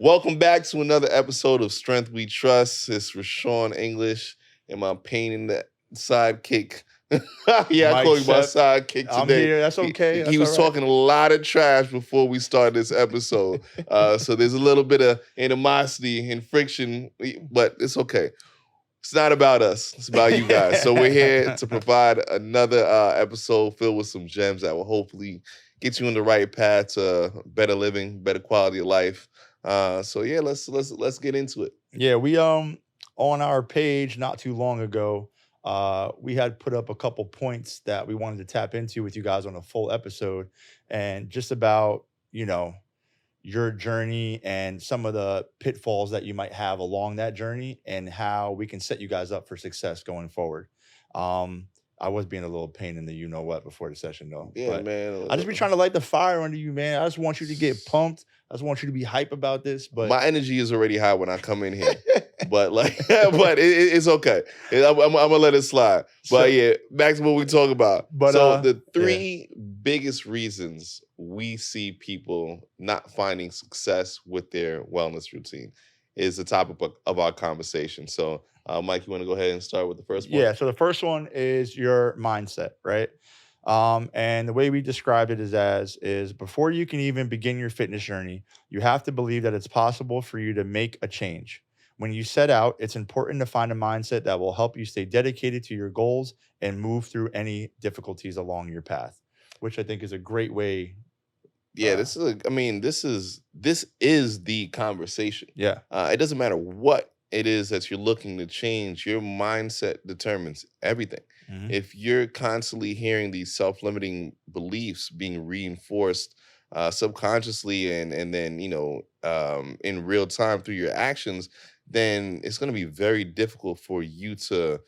Welcome back to another episode of Strength We Trust. It's Rashawn English and my pain in the sidekick. Yeah, I call you my Mike sidekick I'm today. here. That's okay. He That's was all right. talking a lot of trash before we started this episode. So there's a little bit of animosity and friction, but it's okay. It's not about us. It's about you guys. So we're here to provide another episode filled with some gems that will hopefully get you on the right path to better living, better quality of life. So yeah, let's get into it. Yeah, we on our page not too long ago, we had put up a couple points that we wanted to tap into with you guys on a full episode, and just about your journey and some of the pitfalls that you might have along that journey, and how we can set you guys up for success going forward. I was being a little pain in the you know what before the session though, Yeah, but man. I just be trying to light the fire under you, man. I just want you to get pumped. I just want you to be hype about this. But My energy is already high when I come in here, but it's okay. I'm gonna let it slide. But yeah, back to what we talk about. But, so the three biggest reasons we see people not finding success with their wellness routine is the topic of our conversation. So, Mike, you want to go ahead and start with the first one? Yeah, so the first one is your mindset, right? And the way we described it is before you can even begin your fitness journey, you have to believe that it's possible for you to make a change. When you set out, it's important to find a mindset that will help you stay dedicated to your goals and move through any difficulties along your path, which I think is a great way. Yeah, this is the conversation. Yeah. It doesn't matter what it is that you're looking to change. Your mindset determines everything. Mhm. If you're constantly hearing these self-limiting beliefs being reinforced subconsciously and then in real time through your actions, then it's going to be very difficult for you to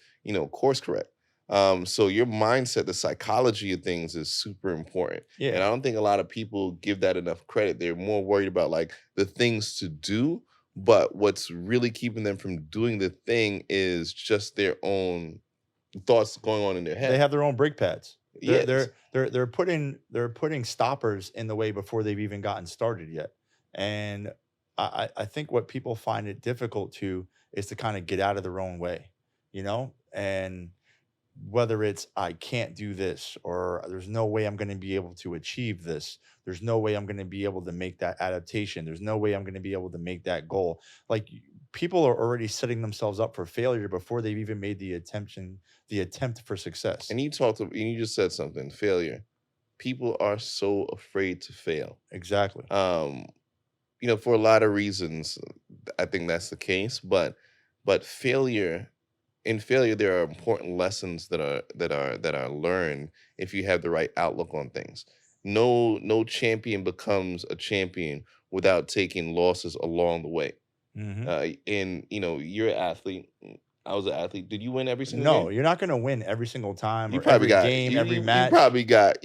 course correct. So your mindset, the psychology of things is super important. And Yeah. I don't think a lot of people give that enough credit. They're more worried about like the things to do, but what's really keeping them from doing the thing is just their own thoughts going on in their head. They have their own brake pads. Yes. They're putting stoppers in the way before they've even gotten started yet. And I think what people find it difficult to is to kind of get out of their own way, and whether it's I can't do this, or there's no way I'm going to be able to achieve this. There's no way I'm going to be able to make that adaptation. There's no way I'm going to be able to make that goal. Like, people are already setting themselves up for failure before they've even made the attempt for success. And you just said something, failure. People are so afraid to fail. Exactly. For a lot of reasons, I think that's the case. But in failure, there are important lessons that are learned if you have the right outlook on things. No champion becomes a champion without taking losses along the way. Mhm. And you're an athlete. I was an athlete. Did you win every single game? No, you're not going to win every single time You or probably every got game, you, every you, match. you probably got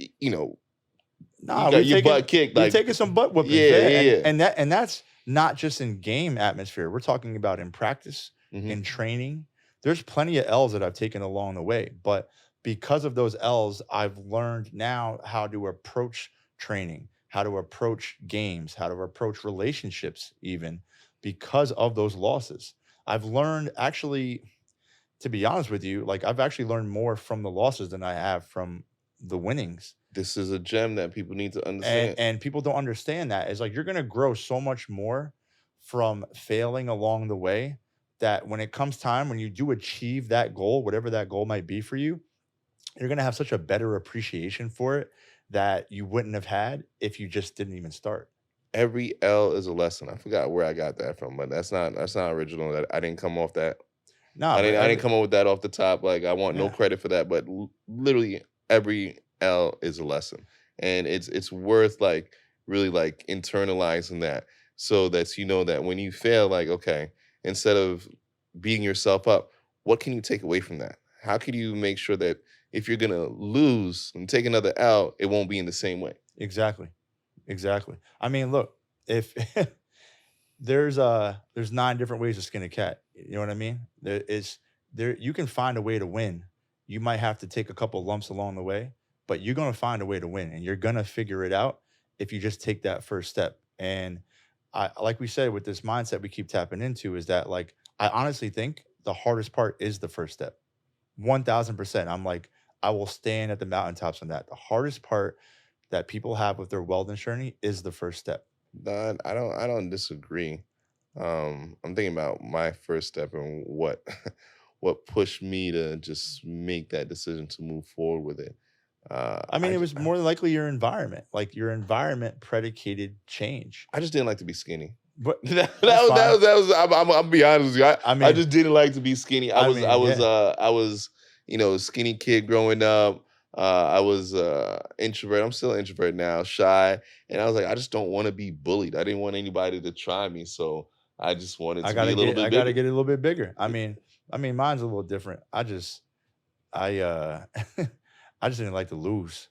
Nah, you got your taking butt kicked. we're Like taking some butt whoopings. yeah, Yeah, yeah. and that's not just in game atmosphere. We're talking about in practice, Mhm. in training. There's plenty of L's that I've taken along the way, but because of those L's, I've learned now how to approach training, how to approach games, how to approach relationships, even because of those losses. I've learned, actually, to be honest with you, like, I've actually learned more from the losses than I have from the winnings. This is a gem that people need to And understand. and people don't understand that. It's like you're gonna grow so much more from failing along the way, that when it comes time, when you do achieve that goal, whatever that goal might be for you, you're gonna have such a better appreciation for it that you wouldn't have had if you just didn't even start. Every L is a lesson. I forgot where I got that from, but that's not original. That I didn't come off that. No, I but didn't come up with that off the top. Like I want no Yeah. credit for that, but literally every L is a lesson, and it's worth like really like internalizing that, so that you know that when you fail, like okay, instead of beating yourself up, what can you take away from that? How can you make sure that if you're gonna lose and take another L, it won't be in the same way? Exactly. I mean, look, if there's 9 different ways to skin a cat. You know what I mean? You can find a way to win. You might have to take a couple lumps along the way, but you're gonna find a way to win, and you're gonna figure it out if you just take that first step. And I like we said with this mindset we keep tapping into is that like I honestly think the hardest part is the first step. 1000%. I'm like, I will stand at the mountaintops on that. The hardest part that people have with their wellness journey is the first step. Nah, I don't disagree. I'm thinking about my first step and what what pushed me to just make that decision to move forward with it. I mean, I it ju- was more than likely your environment. Like your environment predicated change. I just didn't like to be skinny. But that that's fine. was I'm be honest with you. I I mean, just didn't like to be skinny. yeah. I was a skinny kid growing up. I was introvert. I'm still an introvert now, shy, and I was like, I just don't want to be bullied. I didn't want anybody to try me, so I just wanted to be a little bit I gotta bigger. get it a little bit bigger. I mean, mine's a little different. I I just didn't like to lose.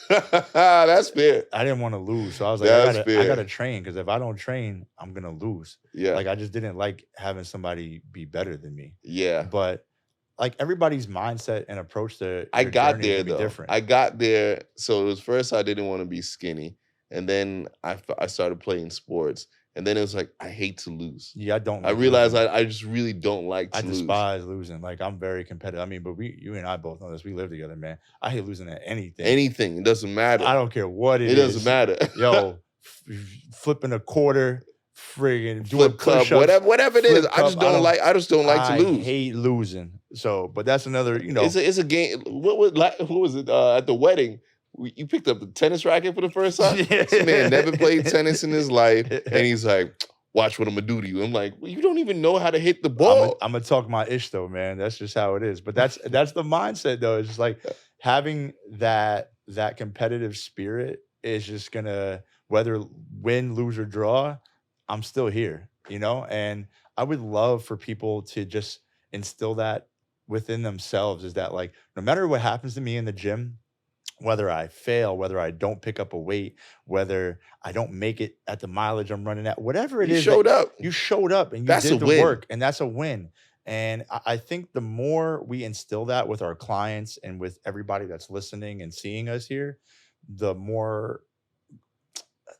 That's fair. I didn't want to lose. So I was like, That's I fair. gotta train because if I don't train, I'm gonna lose. Yeah, Like I just didn't like having somebody be better than me. yeah. But like everybody's mindset and approach to I their got journey is there gonna be though. different. I got there. So it was first I didn't want to be skinny, and then I started playing sports, and then it was like I hate to lose. Yeah, I don't I like realized losing. I just really don't like I to lose. despise losing. Like I'm very competitive. I mean, but you and I both know this. We live together, man. I hate losing at anything. Anything, it doesn't matter. I don't care what It doesn't matter. Yo, flipping a quarter, friggin' doing Flip cup, push-ups. whatever it is. flip I just cup, don't like. I just don't like to I lose. hate losing. So, but that's another, It's a game. What was it at the wedding? You picked up the tennis racket for the first time. This man never played tennis in his life, and he's like, "Watch what I'm gonna do to you." I'm like, well, "You don't even know how to hit the ball." I'm gonna talk my ish though, man. That's just how it is. But that's the mindset though. It's just like having that competitive spirit is just gonna whether win, lose, or draw, I'm still here, And I would love for people to just instill that within themselves is that like no matter what happens to me in the gym, whether I fail, whether I don't pick up a weight, whether I don't make it at the mileage I'm running at, whatever it You is, showed up. you showed up and you That's did a the win. work, and that's a win. And I think the more we instill that with our clients and with everybody that's listening and seeing us here, the more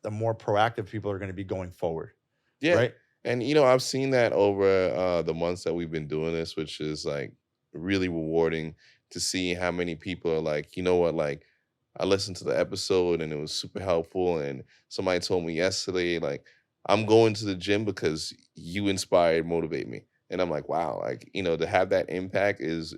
proactive people are going to be going forward. Yeah. Right. And I've seen that over the months that we've been doing this, which is like really rewarding to see how many people are like, you know what, like I listened to the episode and it was super helpful. And somebody told me yesterday, like, I'm going to the gym because you inspired, motivate me. And I'm like, wow, like, to have that impact is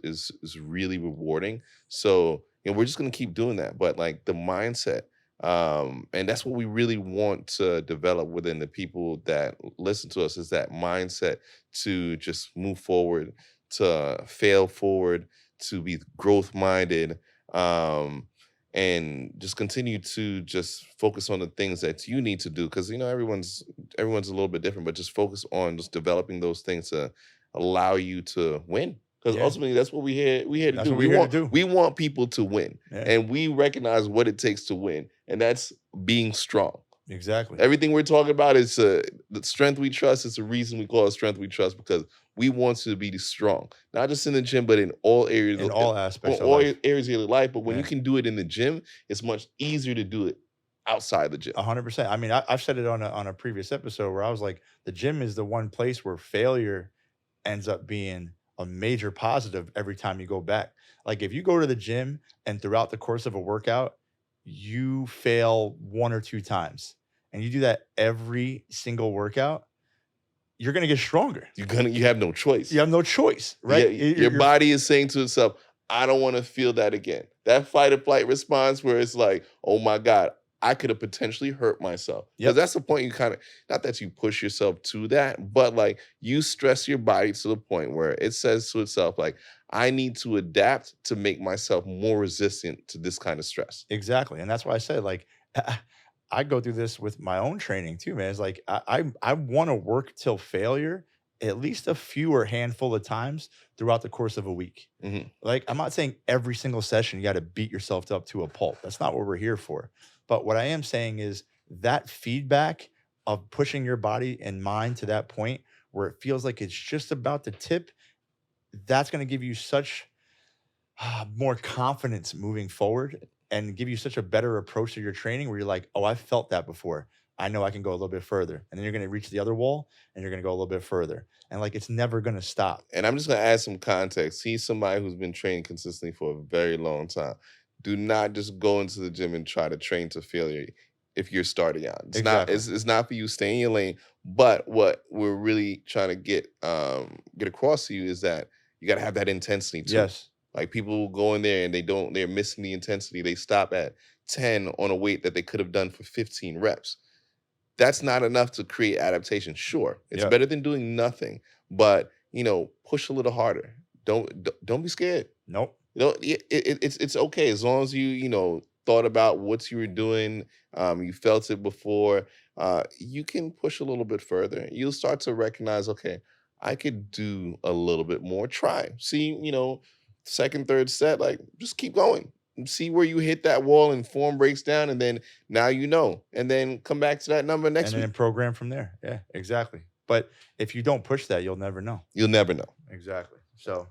really rewarding. So, we're just gonna keep doing that. But like the mindset, and that's what we really want to develop within the people that listen to us is that mindset to just move forward, to fail forward, to be growth minded, and just continue to just focus on the things that you need to do because everyone's a little bit different, but just focus on just developing those things to allow you to win. Because ultimately, that's what we here to That's do. what we're here to do. We want people to win, Yeah. and we recognize what it takes to win, and that's being strong. Exactly. Everything we're talking about is the strength we trust. It's the reason we call it strength we trust because we want to be strong, not just in the gym, but in all areas, In all aspects of all life. areas of your life. But when you Yeah. can do it in the gym, it's much easier to do it outside the gym. 100%. I mean, I've said it on a previous episode where I was like, the gym is the one place where failure ends up being a major positive every time you go back. Like if you go to the gym and throughout the course of a workout, you fail 1 or 2 times and you do that every single workout, you're going to get stronger. You have no choice. You have no choice, right? Yeah, your body is saying to itself, I don't want to feel that again. That fight or flight response where it's like, oh my God, I could have potentially hurt myself. Because Yep. that's the point you kind of, not that you push yourself to that, but like you stress your body to the point where it says to itself, like, I need to adapt to make myself more resistant to this kind of stress. Exactly. And that's why I said, like, I go through this with my own training too, man. It's like I want to work till failure at least a few or handful of times throughout the course of a week. Mhm. Like, I'm not saying every single session you got to beat yourself up to a pulp. That's not what we're here for. But what I am saying is that feedback of pushing your body and mind to that point where it feels like it's just about to tip, that's going to give you such more confidence moving forward and give you such a better approach to your training where you're like, oh, I felt that before. I know I can go a little bit further. And then you're going to reach the other wall and you're going to go a little bit further. And like, it's never going to stop. And I'm just gonna add some context. He's somebody who's been training consistently for a very long time. Do not just go into the gym and try to train to failure if you're starting out. Exactly. It's not for you. Stay in your lane. But what we're really trying to get across to you is that you gotta have that intensity too. Yes. Like people go in there and they're missing the intensity. They stop at 10 on a weight that they could have done for 15 reps. That's not enough to create adaptation. Sure, it's Yeah. better than doing nothing, but push a little harder. Don't be scared. Nope. It's okay as long as you thought about what you were doing. You felt it before. You can push a little bit further. You'll start to recognize, okay, I could do a little bit more. Try. See, second, third set, like just keep going. See where you hit that wall and form breaks down, and then now and then come back to that number next And then week. program from there. Yeah, exactly. But if you don't push that, you'll never know. You'll never know. Exactly. So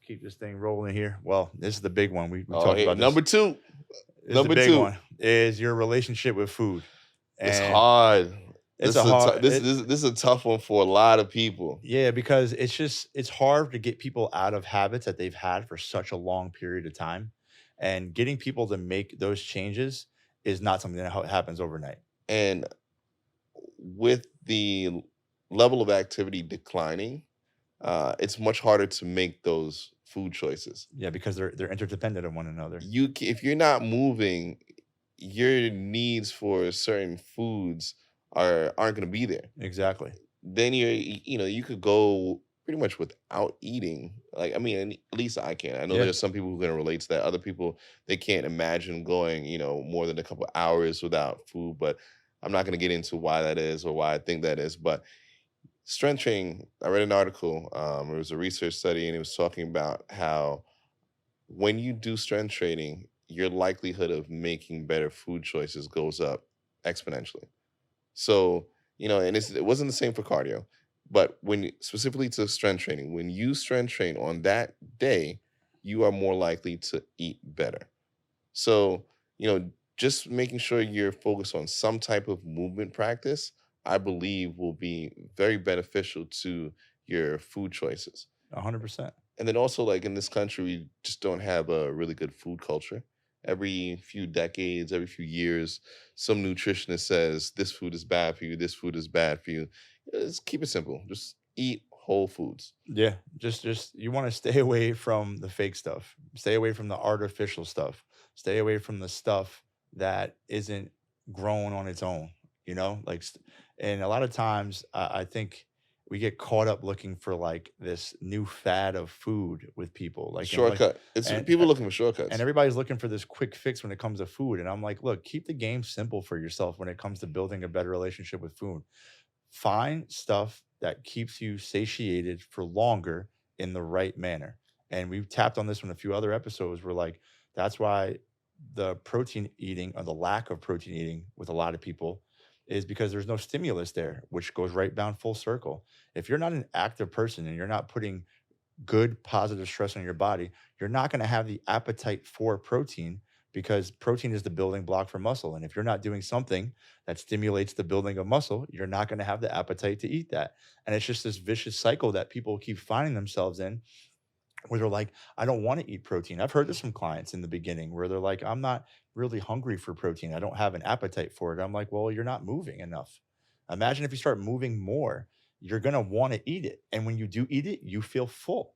keep this thing rolling here. Well, this is the big one. We Oh, talked hey, about this. number two. This is Number the big two. one is your relationship with food. It's And hard. It's This a is hard. this is a tough one for a lot of people. Yeah, because it's hard to get people out of habits that they've had for such a long period of time, and getting people to make those changes is not something that happens overnight. And with the level of activity declining, it's much harder to make those food choices. Yeah, because they're interdependent on one another. If you're not moving, your needs for certain foods aren't going to be there. Exactly. Then you could go pretty much without eating. Like, I mean, at least I can. I know Yeah. there's some people who are going to relate to that. Other people, they can't imagine going, more than a couple hours without food. But I'm not going to get into why that is or why I think that is. But strength training, I read an article. It was a research study, and it was talking about how when you do strength training, your likelihood of making better food choices goes up exponentially. So, and it wasn't the same for cardio, but specifically to strength training, when you strength train on that day, you are more likely to eat better. So, just making sure you're focused on some type of movement practice, I believe will be very beneficial to your food choices. 100%. And then also, like in this country, we just don't have a really good food culture. Every few decades, every few years, some nutritionist says this food is bad for you, this food is bad for you. Just keep it simple. Just eat whole foods. Yeah, just you want to stay away from the fake stuff. Stay away from the artificial stuff. Stay away from the stuff that isn't grown on its own. And a lot of times I think we get caught up looking for like this new fad of food with people, like Shortcut. It's and- people looking for shortcuts. and everybody's looking for this quick fix when it comes to food. And I'm like, look, keep the game simple for yourself when it comes to building a better relationship with food. Find stuff that keeps you satiated for longer in the right manner. And we've tapped on this in a few other episodes where like that's why the protein eating or the lack of protein eating with a lot of people is because there's no stimulus there, which goes right down full circle. If you're not an active person and you're not putting good positive stress on your body, you're not going to have the appetite for protein because protein is the building block for muscle. And if you're not doing something that stimulates the building of muscle, you're not going to have the appetite to eat that. And it's just this vicious cycle that people keep finding themselves in where they're like, I don't want to eat protein. I've heard this from clients in the beginning where they're like, I'm not really hungry for protein. I don't have an appetite for it. I'm like, well, you're not moving enough. Imagine if you start moving more, you're going to want to eat it. And when you do eat it, you feel full.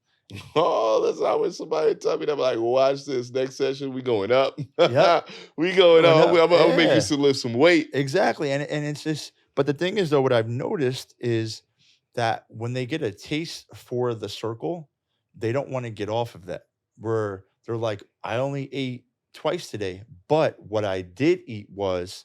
Oh, that's always somebody tell me that. I'm like, watch this next session. We going up. Yep. We going up. Going I'm up. gonna make Yeah. you to lift some weight. Exactly. And it's just, but the thing is though, what I've noticed is that when they get a taste for the circle, they don't want to get off of that. Where they're like, I only ate twice today, but what I did eat was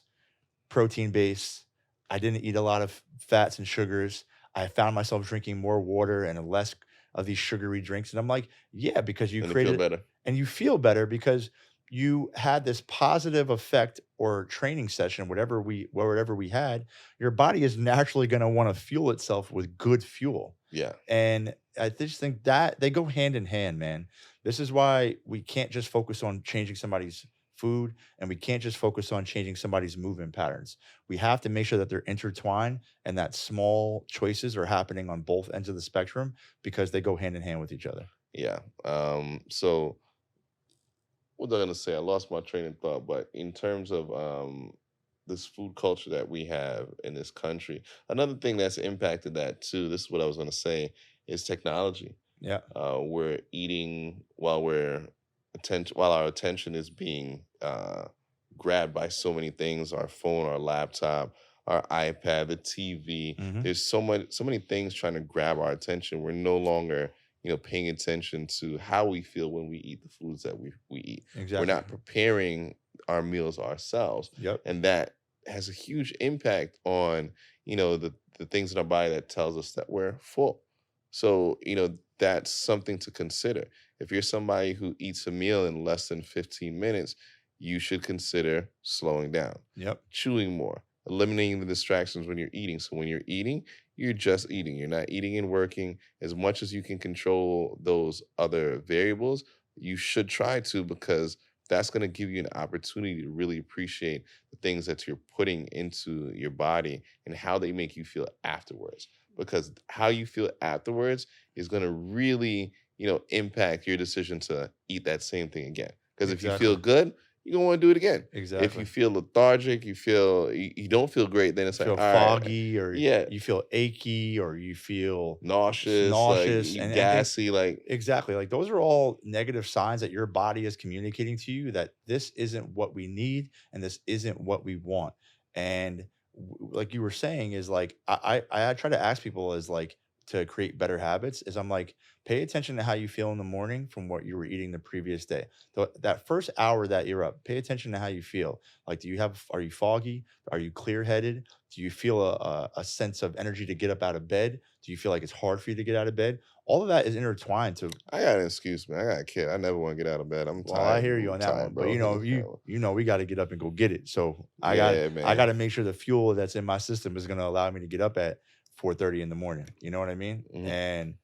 protein based. I didn't eat a lot of fats and sugars. I found myself drinking more water and less of these sugary drinks. And I'm like, yeah, because you And to created feel better. and you feel better because you had this positive effect or training session, whatever we had, your body is naturally going to want to fuel itself with good fuel. Yeah. And I just think that they go hand in hand, man. This is why we can't just focus on changing somebody's food, and we can't just focus on changing somebody's movement patterns. We have to make sure that they're intertwined and that small choices are happening on both ends of the spectrum because they go hand in hand with each other. Yeah. So what was I gonna say? I lost my train of thought. But in terms of this food culture that we have in this country, another thing that's impacted that too. This is what I was gonna say is technology. Yeah. We're eating while our attention is being grabbed by so many things, our phone, our laptop, our iPad, the TV. Hmm. There's so many things trying to grab our attention. We're no longer, paying attention to how we feel when we eat the foods that we eat. We're Exactly. not preparing our meals ourselves. Yep. And that has a huge impact on, the things in our body that tells us that we're full. So, that's something to consider. If you're somebody who eats a meal in less than 15 minutes, you should consider slowing down, Yep. chewing more, eliminating the distractions when you're eating. So when you're eating, you're just eating. You're not eating and working. As much as you can control those other variables, you should try to, because that's going to give you an opportunity to really appreciate the things that you're putting into your body and how they make you feel afterwards. Because how you feel afterwards is going to really, impact your decision to eat that same thing again. Because if you feel Exactly. good, you're going to want to do it again. If Exactly. you feel lethargic, you don't feel great, then it's You like, feel all right, foggy, or yeah, you feel achy, or you feel nauseous, like nauseous, you and gassy, like exactly, like those are all negative signs that your body is communicating to you that this isn't what we need and this isn't what we want. And like you were saying, is like I try to ask people is like to create better habits. Is I'm like, pay attention to how you feel in the morning from what you were eating the previous day. That first hour that you're up, pay attention to how you feel. Like, are you foggy? Are you clear headed? Do you feel a sense of energy to get up out of bed? Do you feel like it's hard for you to get out of bed? All of that is intertwined to. I got an excuse, man. I got a kid. I never want to get out of bed. I'm Well, I tired. hear you I'm on that tired, one, but bro. we got to get up and go get it. So Yeah, I man. got to make sure the fuel that's in my system is going to allow me to get up at 4:30 in the morning. You know what I mean? Mhm. And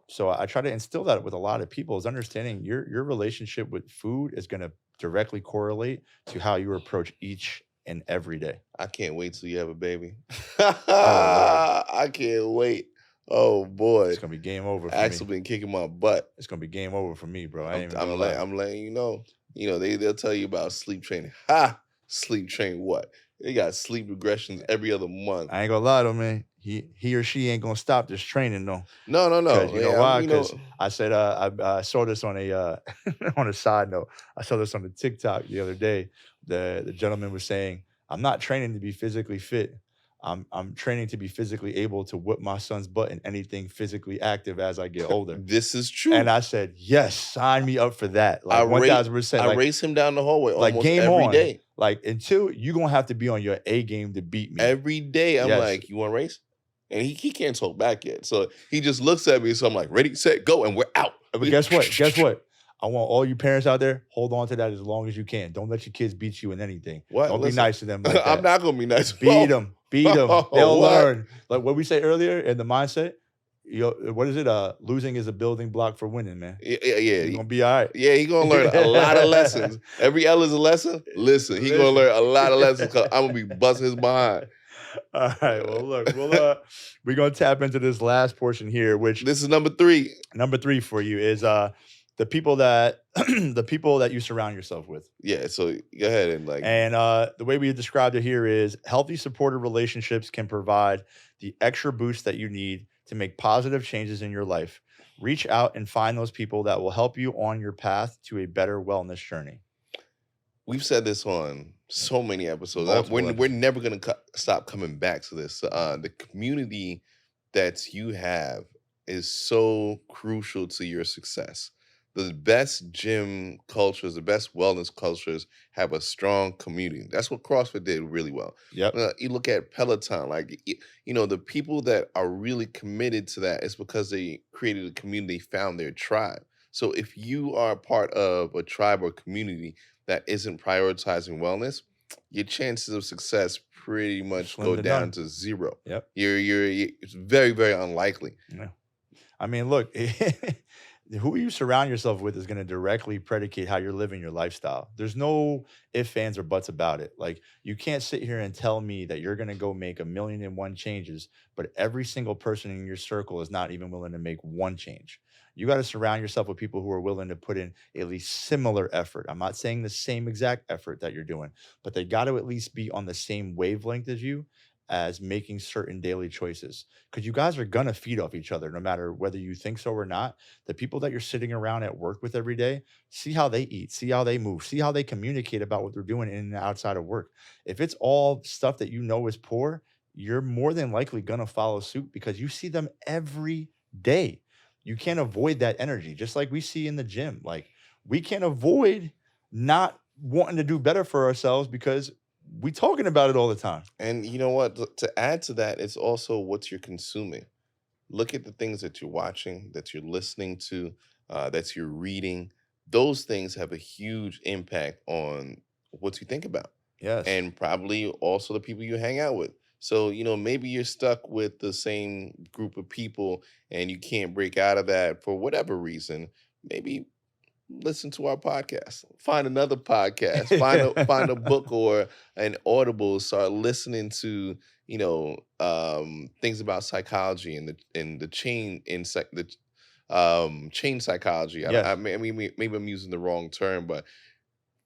so I try to instill that with a lot of people, is understanding your relationship with food is going to directly correlate to how you approach each and every day. I can't wait till you have a baby. Oh Lord, I can't wait. Oh boy, it's gonna be game over for Axel me. been kicking my butt. It's gonna be game over for me, bro. I ain't even I'm, gonna I'm, let, lie. I'm letting you know. They'll tell you about sleep training. Ha! Sleep train what? They got sleep regressions every other month. I ain't gonna lie though, man. He or she ain't gonna stop this training though. No. Because you know Yeah, why? Because I said I saw this on a on a side note. I saw this on the TikTok the other day. The gentleman was saying, "I'm not training to be physically fit. I'm training to be physically able to whip my son's butt in anything physically active as I get older." This is true. And I said, "Yes, sign me up for that." I Like 1,000%. I Like, race him down the hallway like almost game every on. day. Like, until you're gonna have to be on your A game to beat me. Every day, I'm Yes. like, "You want to race?" And he can't talk back yet, so he just looks at me. So I'm like, "Ready, set, go," and we're out. But guess what? Guess what? I want all you parents out there, hold on to that as long as you can. Don't let your kids beat you in anything. What? Don't Listen, be nice to them like that. I'm not gonna be nice. Beat them. Beat them. Oh, They'll what? learn. Like what we say earlier in the mindset. What is it? Losing is a building block for winning, man. Yeah. You're gonna be all right. Yeah, he gonna learn a lot of lessons. Every L is a lesson. Listen, he gonna learn a lot of lessons because I'm gonna be busting his behind. All right. Well, look, we're gonna tap into this last portion here, which This is number 3. number 3 for you is the people that the people that you surround yourself with. Yeah, so go ahead and like. And the way we described it here is healthy, supportive relationships can provide the extra boost that you need to make positive changes in your life. Reach out and find those people that will help you on your path to a better wellness journey. We've said this on so many episodes. Multiple We're never going to stop coming back to this. The community that you have is so crucial to your success. The best gym cultures, the best wellness cultures have a strong community. That's what CrossFit did really well. Yep. You look at Peloton, like, the people that are really committed to that is because they created a community, found their tribe. So if you are part of a tribe or community that isn't prioritizing wellness, your chances of success pretty much Slim go to down none. to zero. Yep. It's very, very unlikely. Yeah. I mean, look, who you surround yourself with is going to directly predicate how you're living your lifestyle. There's no ifs, ands, or buts about it. Like, you can't sit here and tell me that you're going to go make 1,000,001 changes, but every single person in your circle is not even willing to make one change. You got to surround yourself with people who are willing to put in at least similar effort. I'm not saying the same exact effort that you're doing, but they got to at least be on the same wavelength as you, as making certain daily choices, because you guys are gonna feed off each other no matter whether you think so or not. The people that you're sitting around at work with every day, see how they eat, see how they move, see how they communicate about what they're doing in and outside of work. If it's all stuff that you know is poor, you're more than likely gonna follow suit because you see them every day. You can't avoid that energy, just like we see in the gym. Like, we can't avoid not wanting to do better for ourselves because we talking about it all the time. And you know what? To add to that, it's also what you're consuming. Look at the things that you're watching, that you're listening to, that you're reading. Those things have a huge impact on what you think about, Yes. and probably also the people you hang out with. So, maybe you're stuck with the same group of people and you can't break out of that for whatever reason. Maybe listen to our podcast. Find another podcast. Find a book or an Audible. Start listening to things about psychology and the chain chain psychology. I Yes. mean, maybe I'm using the wrong term, but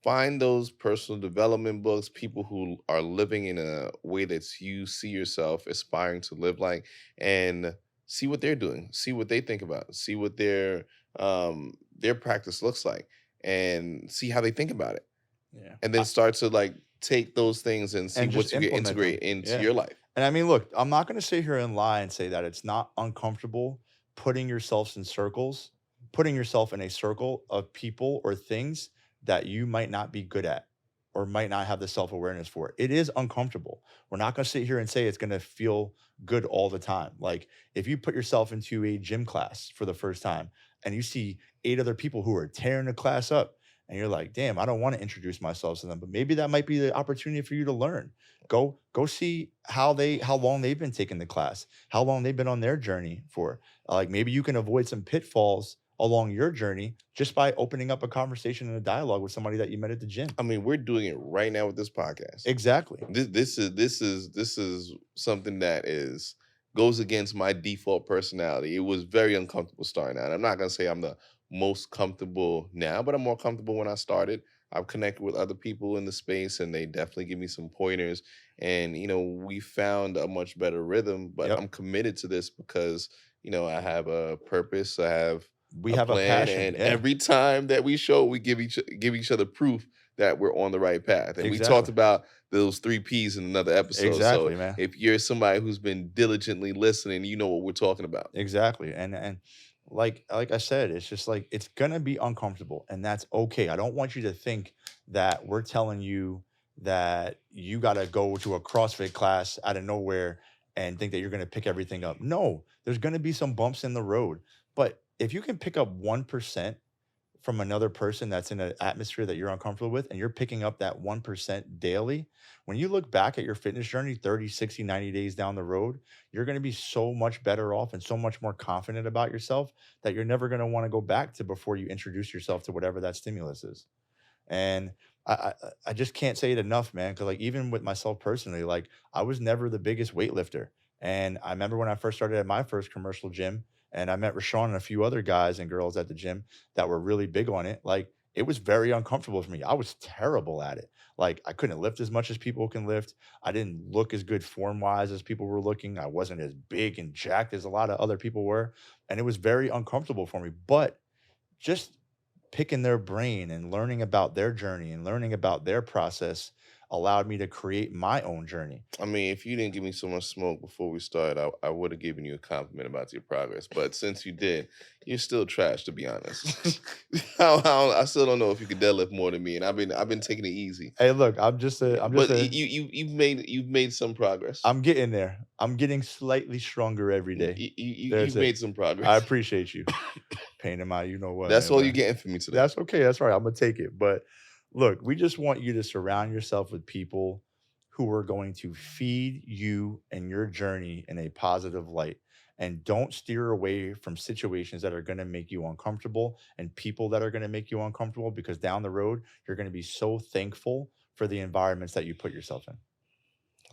find those personal development books, people who are living in a way that you see yourself aspiring to live like, and see what they're doing, see what they think about, see what their practice looks like, and see how they think about it. Yeah. And then start to like take those things and see And what just you can implement them. integrate into Yeah. your life. And I mean, look, I'm not going to sit here and lie and say that it's not uncomfortable putting yourselves in circles, putting yourself in a circle of people or things that you might not be good at or might not have the self-awareness for. It is uncomfortable. We're not going to sit here and say it's going to feel good all the time. Like, if you put yourself into a gym class for the first time and you see 8 other people who are tearing the class up, and you're like, damn, I don't want to introduce myself to them, but maybe that might be the opportunity for you to learn. Go see how long they've been taking the class, how long they've been on their journey for. Like, maybe you can avoid some pitfalls along your journey just by opening up a conversation and a dialogue with somebody that you met at the gym. I mean, we're doing it right now with this podcast. Exactly. This is something that goes against my default personality. It was very uncomfortable starting out. I'm not gonna say I'm the most comfortable now, but I'm more comfortable when I started. I've connected with other people in the space and they definitely give me some pointers. And we found a much better rhythm, but Yep. I'm committed to this because I have a purpose, I have We a have a plan, passion. and Yeah. every time that we show, we give each other proof that we're on the right path. And we talked Exactly. about those 3 P's in another episode. Exactly, So man. if you're somebody who's been diligently listening, you know what we're talking about. Exactly. And like I said, it's just like, it's gonna be uncomfortable, and that's okay. I don't want you to think that we're telling you that you gotta go to a CrossFit class out of nowhere and think that you're gonna pick everything up. No, there's gonna be some bumps in the road. But if you can pick up 1% from another person that's in an atmosphere that you're uncomfortable with, and you're picking up that 1% daily, when you look back at your fitness journey 30, 60, 90 days down the road, you're going to be so much better off and so much more confident about yourself that you're never going to want to go back to before you introduce yourself to whatever that stimulus is. And I just can't say it enough, man. Because, like, even with myself personally, like, I was never the biggest weightlifter. And I remember when I first started at my first commercial gym, and I met Rashawn and a few other guys and girls at the gym that were really big on it. Like, it was very uncomfortable for me. I was terrible at it. Like, I couldn't lift as much as people can lift. I didn't look as good form wise as people were looking. I wasn't as big and jacked as a lot of other people were. And it was very uncomfortable for me. But just picking their brain and learning about their journey and learning about their process allowed me to create my own journey. I mean, if you didn't give me so much smoke before we started, I would have given you a compliment about your progress. But since you did, you're still trash, to be honest. I still don't know if you could deadlift more than me, and I've been taking it easy. Hey, look, But you've made some progress. I'm getting there. I'm getting slightly stronger every day. You've made some progress. I appreciate you. Pain in my, you know what? That's man, all man. you're getting from me today. That's okay. That's right. I'm gonna take it. But look, we just want you to surround yourself with people who are going to feed you and your journey in a positive light. And don't steer away from situations that are going to make you uncomfortable and people that are going to make you uncomfortable, because down the road, you're going to be so thankful for the environments that you put yourself in.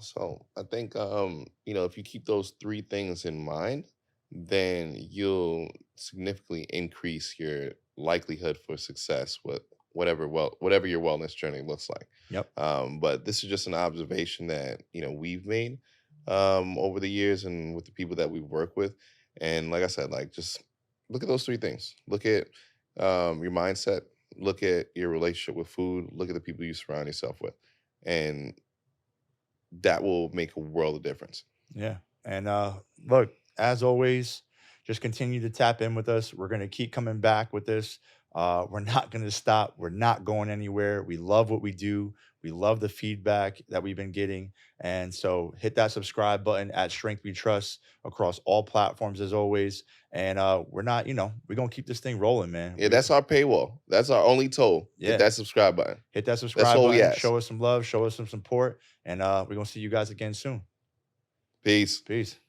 So I think if you keep those three things in mind, then you'll significantly increase your likelihood for success with whatever your wellness journey looks like. Yep. But this is just an observation that we've made over the years and with the people that we've worked with. And like I said, like just look at those three things. Look at your mindset. Look at your relationship with food. Look at the people you surround yourself with, and that will make a world of difference. Yeah. And look, as always, just continue to tap in with us. We're going to keep coming back with this. We're not going to stop. We're not going anywhere. We love what we do. We love the feedback that we've been getting. And so hit that subscribe button at Strength We Trust across all platforms as always. And we're not, we're going to keep this thing rolling, man. Yeah, that's our paywall. That's our only toll. Yeah. Hit that subscribe button. Hit that subscribe all we button. ask. Show us some love. Show us some support. And we're going to see you guys again soon. Peace. Peace.